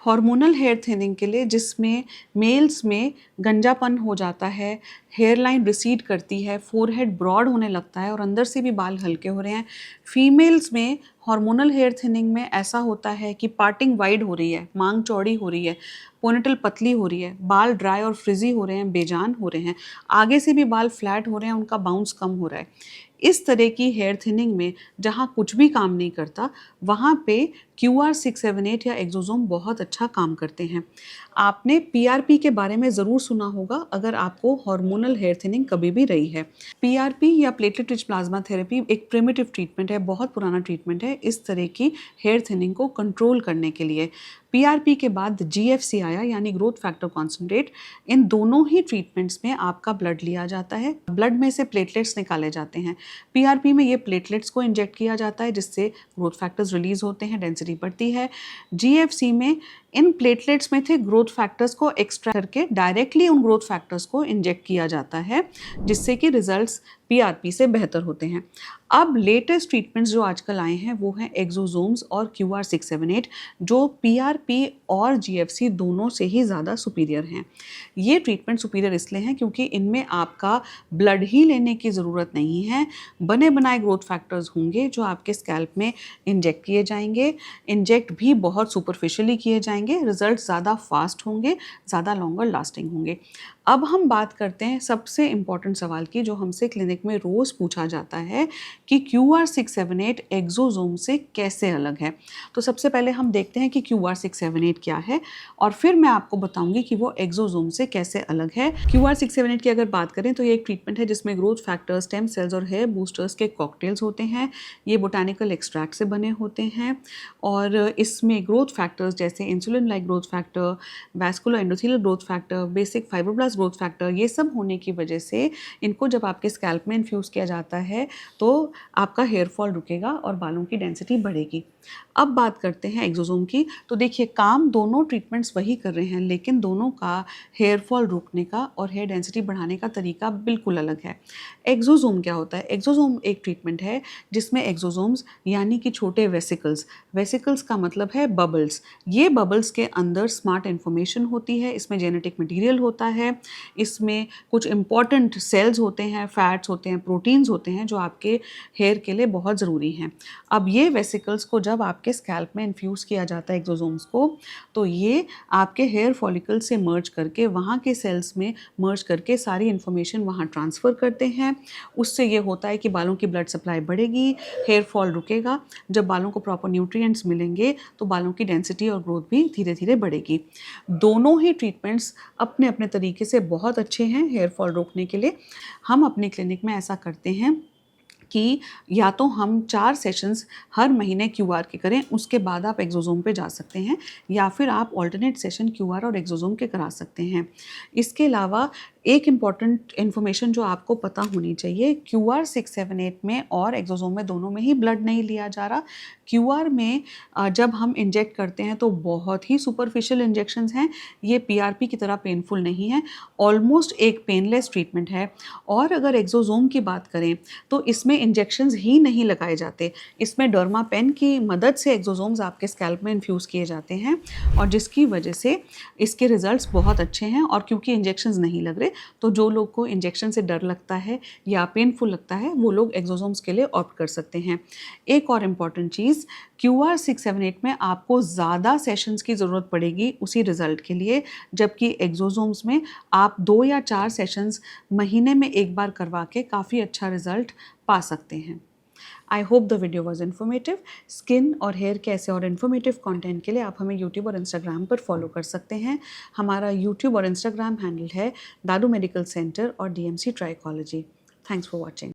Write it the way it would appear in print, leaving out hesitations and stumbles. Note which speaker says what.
Speaker 1: Hormonal hair thinning के लिए जिसमें मेल्स में गंजापन हो जाता है, हेयर लाइन रिसीड करती है, फोरहेड ब्रॉड होने लगता है और अंदर से भी बाल हल्के हो रहे हैं। फीमेल्स में हार्मोनल हेयर थिनिंग में ऐसा होता है कि पार्टिंग वाइड हो रही है, मांग चौड़ी हो रही है, पोनीटेल पतली हो रही है, बाल ड्राई और फ्रिजी हो रहे हैं, बेजान हो रहे हैं, आगे से भी बाल फ्लैट हो रहे हैं, उनका बाउंस कम हो रहा है। इस तरह की हेयर थिनिंग में जहाँ कुछ भी काम नहीं करता वहाँ पे QR678 या एक्सोसोम बहुत अच्छा काम करते हैं। आपने PRP के बारे में ज़रूर सुना होगा अगर आपको हार्मोनल हेयर थिनिंग कभी भी रही है। PRP या प्लेटलेट रिच प्लाज्मा थेरेपी एक प्रिमिटिव ट्रीटमेंट है, बहुत पुराना ट्रीटमेंट है इस तरह की हेयर थिनिंग को कंट्रोल करने के लिए। PRP के बाद GFC आया यानी ग्रोथ फैक्टर कॉन्सेंट्रेट। इन दोनों ही ट्रीटमेंट्स में आपका ब्लड लिया जाता है, ब्लड में से प्लेटलेट्स निकाले जाते हैं। PRP में ये प्लेटलेट्स को इंजेक्ट किया जाता है जिससे ग्रोथ फैक्टर्स रिलीज होते हैं, डेंसिटी बढ़ती है। GFC में इन प्लेटलेट्स में थे ग्रोथ फैक्टर्स को एक्सट्रैक्ट करके डायरेक्टली उन ग्रोथ फैक्टर्स को इंजेक्ट किया जाता है जिससे कि रिजल्ट्स PRP से बेहतर होते हैं। अब लेटेस्ट ट्रीटमेंट्स जो आजकल आए हैं वो हैं एक्सोसोम्स और QR678 जो PRP और GFC दोनों से ही ज़्यादा सुपीरियर हैं। ये ट्रीटमेंट सुपीरियर इसलिए हैं क्योंकि इनमें आपका ब्लड ही लेने की ज़रूरत नहीं है, बने बनाए ग्रोथ फैक्टर्स होंगे जो आपके स्कैल्प में इंजेक्ट किए जाएंगे, इंजेक्ट भी बहुत सुपरफिशियली किए जाएंगे, रिजल्ट ज़्यादा फास्ट होंगे, ज़्यादा लॉन्गर लास्टिंग होंगे। अब हम बात करते हैं सबसे इम्पॉर्टेंट सवाल की जो हमसे क्लिनिक में रोज़ पूछा जाता है कि QR678 एक्सोसोम से कैसे अलग है। तो सबसे पहले हम देखते हैं कि QR678 क्या है और फिर मैं आपको बताऊंगी कि वो एक्सोसोम से कैसे अलग है। QR678 की अगर बात करें तो ये एक ट्रीटमेंट है जिसमें ग्रोथ फैक्टर्स, स्टेम सेल्स और हेयर बूस्टर्स के कॉकटेल्स होते हैं। ये बोटानिकल एक्सट्रैक्ट से बने होते हैं और इसमें ग्रोथ फैक्टर्स जैसे insulin like growth factor, vascular endothelial growth factor, basic fibroblast growth factor, ये सब होने की वजह से इनको जब आपके स्कैल्प में इन्फ्यूज़ किया जाता है तो आपका हेयर फॉल रुकेगा और बालों की डेंसिटी बढ़ेगी। अब बात करते हैं एक्सोसोम की। तो देखिए काम दोनों ट्रीटमेंट्स वही कर रहे हैं लेकिन दोनों का हेयर फॉल रोकने का और हेयर डेंसिटी बढ़ाने का तरीका बिल्कुल अलग है। एक्सोसोम क्या होता है? एक्सोसोम एक ट्रीटमेंट है जिसमें एक्सोसोम्स यानी कि छोटे वेसिकल्स, वेसिकल्स का मतलब है बबल्स, ये बबल्स के अंदर स्मार्ट इन्फॉर्मेशन होती है, इसमें जेनेटिक मटीरियल होता है, इसमें कुछ इंपॉर्टेंट सेल्स होते हैं, फैट्स होते हैं, प्रोटीन्स होते हैं जो आपके हेयर के लिए बहुत ज़रूरी हैं। अब ये वेसिकल्स को जब आपके स्कैल्प में इन्फ्यूज़ किया जाता है एक्सोसोम्स को तो ये आपके हेयर फॉलिकल से मर्ज करके वहाँ के सेल्स में मर्ज करके सारी इन्फॉर्मेशन वहाँ ट्रांसफ़र करते हैं। उससे ये होता है कि बालों की ब्लड सप्लाई बढ़ेगी, हेयर फॉल रुकेगा। जब बालों को प्रॉपर न्यूट्रिएंट्स मिलेंगे तो बालों की डेंसिटी और ग्रोथ भी धीरे धीरे बढ़ेगी। दोनों ही ट्रीटमेंट्स अपने अपने तरीके से बहुत अच्छे हैं हेयर फॉल रोकने के लिए। हम अपने क्लिनिक में ऐसा करते हैं कि या तो हम 4 सेशंस हर महीने QR के करें, उसके बाद आप एक्सोसोम पे जा सकते हैं, या फिर आप ऑल्टरनेट सेशन QR और एक्सोसोम के करा सकते हैं। इसके अलावा एक इम्पॉर्टेंट इन्फॉर्मेशन जो आपको पता होनी चाहिए, QR678 में और एक्सोसोम में दोनों में ही ब्लड नहीं लिया जा रहा। QR में जब हम इंजेक्ट करते हैं तो बहुत ही सुपरफिशियल इंजेक्शंस हैं, ये PRP की तरह पेनफुल नहीं है, ऑलमोस्ट एक पेनलेस ट्रीटमेंट है। और अगर एक्सोसोम की बात करें तो इसमें इंजेक्शंस ही नहीं लगाए जाते, इसमें डर्मा पेन की मदद से एक्सोसोम्स आपके स्कैल्प में इन्फ्यूज़ किए जाते हैं और जिसकी वजह से इसके रिजल्ट्स बहुत अच्छे हैं। और क्योंकि इंजेक्शंस नहीं लग रहे तो जो लोग को इंजेक्शन से डर लगता है या पेनफुल लगता है वो लोग एक्सोसोम्स के लिए ऑप्ट कर सकते हैं। एक और इम्पॉर्टेंट चीज़, QR678 में आपको ज़्यादा सेशंस की ज़रूरत पड़ेगी उसी रिज़ल्ट के लिए, जबकि एक्सोसोम्स में आप 2 या 4 सेशंस महीने में एक बार करवा के काफ़ी अच्छा रिज़ल्ट पा सकते हैं। I hope the video was informative. Skin और हेयर के ऐसे और इन्फॉर्मेटिव कंटेंट के लिए आप हमें यूट्यूब और इंस्टाग्राम पर फॉलो कर सकते हैं। हमारा यूट्यूब और इंस्टाग्राम हैंडल है दादू मेडिकल सेंटर और DMC trichology. Thanks for watching.